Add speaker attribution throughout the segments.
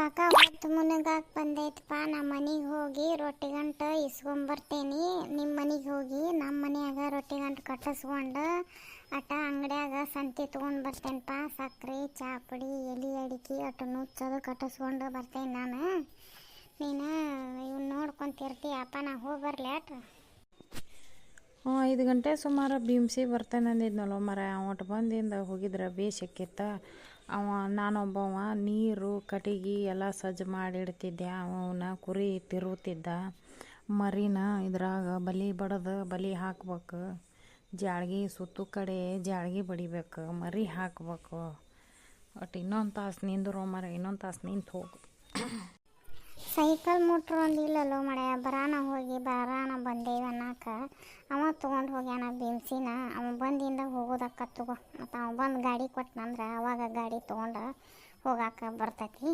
Speaker 1: ಕಾಕ ಹೊತ್ತು ಮುನಗಾಕ ಬಂದೈತಪ್ಪ. ನಮ್ಮ ಮನೆಗೆ ಹೋಗಿ ರೊಟ್ಟಿ ಗಂಟು ಇಸ್ಕೊಂಬರ್ತೇನೆ. ನಿಮ್ಮ ಮನೆಗೆ ಹೋಗಿ ನಮ್ಮ ಮನ್ಯಾಗ ರೊಟ್ಟಿ ಗಂಟು ಕಟ್ಟಿಸ್ಕೊಂಡು ಅಟ ಅಂಗಡ್ಯಾಗ ಸಂತಿ ತೊಗೊಂಡು ಬರ್ತೇನಪ್ಪ. ಸಕ್ಕರೆ ಚಾಪುಡಿ ಎಲೆ ಅಡಿಕೆ ಅಟ್ಟು ನುಚ್ಚದು ಕಟ್ಟಿಸ್ಕೊಂಡು ಬರ್ತೇನೆ ನಾನು. ನೀನು ಇವ್ನು ನೋಡ್ಕೊಂತಿರ್ತೀಯಪ್ಪ. ನಾ ಹೋಗಿ ಬರಲಿ ಅಟ್
Speaker 2: 5 ಗಂಟೆ ಸುಮಾರು ಭೀಮ್ಸಿ ಬರ್ತೇನೆ ಅಂದಿದ್ನಲ್ಲ ಮರ. ಒಟ್ಟು ಬಂದಿಂದ ಹೋಗಿದ್ರೆ ಬೇಸಕ್ಕಿತ್ತ. ನಾನೊಬ್ಬವ ನೀರು ಕಟ್ಟಿಗೆ ಎಲ್ಲ ಸಜ್ಜು ಮಾಡಿಡ್ತಿದ್ದೆ. ಅವನ ಕುರಿ ತಿರುವುತಿದ್ದ. ಮರಿನ ಇದ್ರಾಗ ಬಲಿ ಬಡ್ದು ಬಲಿ ಹಾಕ್ಬೇಕು. ಜಾಳ್ಗಿ ಸುತ್ತು ಕಡೆ ಜಾಳ್ಗಿ ಬಡಿಬೇಕು, ಮರಿ ಹಾಕ್ಬೇಕು. ಒಟ್ಟು ಇನ್ನೊಂದು ತಾಸು ನಿಂದ್ರು ಮರ, ಇನ್ನೊಂದು ತಾಸು ನಿಂತು ಹೋಗು.
Speaker 1: ಸೈಕಲ್ ಮೋಟ್ರ್ ಒಂದು ಇಲ್ಲಲ್ಲೋ ಮಳೆ. ಬರಾನ ಹೋಗಿ ಬರಾನ ಬಂದೇವಿ ಅನ್ನಕ ಅವ ತೊಗೊಂಡು ಹೋಗ್ಯಾನ ಭೀಮ್ಸಿನ. ಅವ ಬಂದಿಂದ ಹೋಗೋದಕ್ಕ ತಗೋ. ಮತ್ತು ಅವ ಬಂದು ಗಾಡಿ ಕೊಟ್ಟನಂದ್ರೆ ಅವಾಗ ಗಾಡಿ ತೊಗೊಂಡು ಹೋಗಾಕ ಬರ್ತೈತಿ.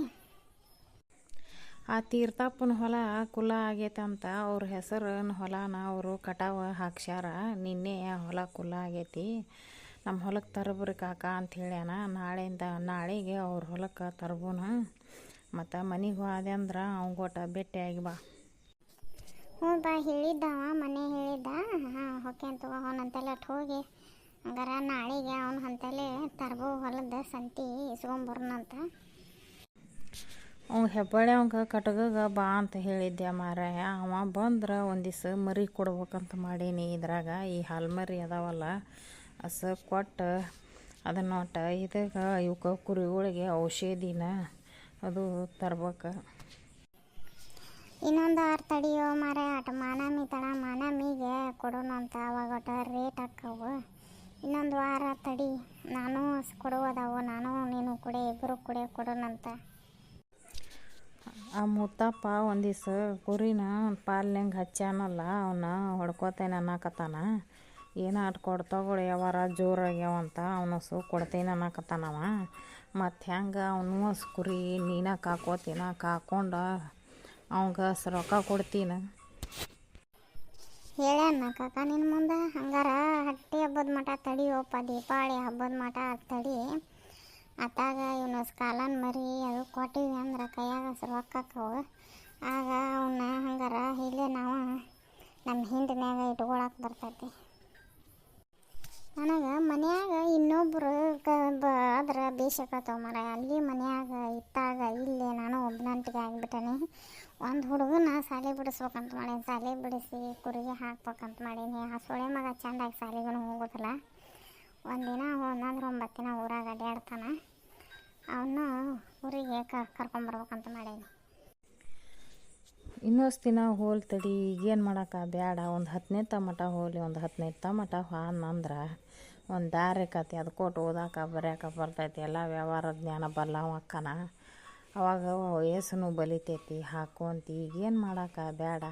Speaker 2: ಆ ತೀರ್ಥಪ್ಪನ ಹೊಲ ಕುಲ ಆಗೈತಂತ ಅವ್ರ ಹೆಸರಿನ ಹೊಲನ ಅವರು ಕಟಾವು ಹಾಕ್ಸ್ಯಾರ. ನಿನ್ನೆ ಹೊಲ ಕುಲ ಆಗೈತಿ. ನಮ್ಮ ಹೊಲಕ್ಕೆ ತರಬ್ರಿ ಕಾಕ ಅಂತ ಹೇಳ್ಯಾನ. ನಾಳೆಗೆ ಅವ್ರ ಹೊಲಕ್ಕೆ ತರ್ಬೋನು. ಮತ್ತು ಮನೆಗೆ ಹೋದೆ ಅಂದ್ರೆ ಅವಂಗೊಟ್ಟು ಭೇಟಿಯಾಗಿ ಬಾ.
Speaker 1: ಹ್ಞೂ ಬಾ, ಹೇಳಿದ್ದವ ಮನೆ ಹೇಳಿದ್ದ. ಹಾಂ ಹೊಕ್ಕೇನು ತಗೋ. ಅವನಂತೆಲ್ಲ ಹೋಗಿ ಹಂಗಾರ ನಾಳೆಗೆ ಅವನ ಅಂತಲೇ ತರ್ಬೋ ಹೊಲದ ಸಂತಿ ಇಸ್ಕೊಂಬರ್ನಂತ.
Speaker 2: ಅವ್ನು ಹೆಬ್ಬಾಳೆ ಅವಂಗೆ ಕಟ್ಗಗೆ ಬಾ ಅಂತ ಹೇಳಿದ್ದೆ ಮಾರಾಯ. ಅವ ಬಂದ್ರೆ ಒಂದು ದಿವ್ಸ ಮರಿ ಕೊಡ್ಬೇಕಂತ ಮಾಡೀನಿ. ಇದ್ರಾಗ ಈ ಹಾಲು ಮರಿ ಅದಾವಲ್ಲ ಕೊಟ್ಟು ಅದನ್ನು ಒಟ್ಟು ಇವಕ್ಕೆ ಕುರಿಗಳಿಗೆ ಔಷಧಿನ ಅದು ತರ್ಬೇಕು.
Speaker 1: ಇನ್ನೊಂದು 6 ತಡಿಯೋ ಮಾರ. ಅಟ ಮಾನಮಿ ಮಾನಮಿಗೆ ಕೊಡೋಣ ಅಂತ. ಅವಾಗ ಒಟ್ಟು ರೇಟ್ ಹಾಕವು. ಇನ್ನೊಂದು ವಾರ ತಡಿ, ನಾನು ಕೊಡುವುದಾವು. ನಾನು ನೀನು ಕುಡೆ ಇಬ್ಬರು ಕೊಡೋಣಂತ.
Speaker 2: ಆ ಮುತ್ತಪ್ಪ ಒಂದು ದಿವ್ಸ ಕುರಿನ ಪಾಲ್ನಂಗೆ ಹಚ್ಚಾನಲ್ಲ, ಅವನ್ನ ಹೊಡ್ಕೋತೇನೆ ಅನ್ನಕತ್ತಾನ. ಏನೋ ಅಟ್ ಕೊಡ್ತಗೊಳು ಯಾವಾರ ಜೋರಾಗ್ಯಾವಂತ ಅವನು ಕೊಡ್ತೇನೆ ಅನ್ನಕತ್ತಾನವ. ಮತ್ತು ಹೆಂಗೆ ಅವನು ಕುರಿ ನೀನ ಕಾಕೋತೀನ ಕಾಕೊಂಡು ಅವಂಗೆ ರೊಕ್ಕ ಕೊಡ್ತೀನಿ
Speaker 1: ಹೇಳ್ಯಾನ ಕಾಕ ನಿನ್ನ ಮುಂದೆ. ಹಂಗಾರ ಹಟ್ಟಿ ಹಬ್ಬದ ಮಠ ತಡಿಯೋಪ್ಪ. ದೀಪಾವಳಿ ಹಬ್ಬದ ಮಠ ತಡಿ. ಅತ್ತಾಗ ಇವನು ಕಾಲನ್ ಮರಿ ಅದು ಕೊಟ್ಟಿವಿ ಅಂದ್ರೆ ಕೈಯಾಗ ರೊಕ್ಕಕ್ಕವು. ಆಗ ಅವನ್ನ ಹಂಗಾರ ಇಲ್ಲೇ ನಾವು ನಮ್ಮ ಹಿಂದಿನ್ಯಾಗ ಇಟ್ಕೊಳಕ್ಕೆ ಬರ್ತೈತಿ. ನನಗೆ ಮನ್ಯಾಗ ಇನ್ನೊಬ್ರು ಅದ್ರ ಬೇಸಕತ್ತವ ಮರ. ಅಲ್ಲಿ ಮನ್ಯಾಗ ಇತ್ತಾಗ ಇಲ್ಲೇ ನಾನು ಒಬ್ಬನಂಟಿಗೆ ಆಗಿಬಿಟ್ಟೇನೆ. ಒಂದು ಹುಡುಗನ ಶಾಲೆ ಬಿಡಿಸ್ಬೇಕಂತ ಮಾಡೀನಿ. ಶಾಲೆ ಬಿಡಿಸಿ ಕುರಿಗೆ ಹಾಕ್ಬೇಕಂತ ಮಾಡೀನಿ. ಆ ಸೊಳೆ ಮಗ ಚೆಂದಾಗಿ ಶಾಲೆಗೂ ಹೋಗೋದಿಲ್ಲ. ಒಂದಿನ ಹೋದಂದ್ರೆ 9 ದಿನ ಊರಾಗ ಅಡ್ಡಾಡ್ತಾನೆ. ಅವನು ಊರಿಗೆ ಕರ್ಕೊಂಬರ್ಬೇಕಂತ ಮಾಡೀನಿ.
Speaker 2: ಇನ್ನೊಂದು ದಿನ ಹೋಲ್ ತಡಿ. ಈಗೇನು ಮಾಡೋಕೆ ಬೇಡ. ಒಂದು 10ನೇ ಮಠ ಹೋಲಿ. ಒಂದು 10ನೇ ಮಠ ಹಾನಂದ್ರೆ ಒಂದು ದಾರಿ ಕತಿ ಅದು ಕೊಟ್ಟು ಓದಾಕ ಬರ್ಯಾಕ ಬರ್ತೈತಿ. ಎಲ್ಲ ವ್ಯವಹಾರ ಜ್ಞಾನ ಬಲ್ಲವಕ್ಕನ. ಅವಾಗ ವಯಸ್ಸು ಬಲಿತೈತಿ ಹಾಕೊಂತ. ಈಗೇನು ಮಾಡೋಕೆ ಬೇಡ.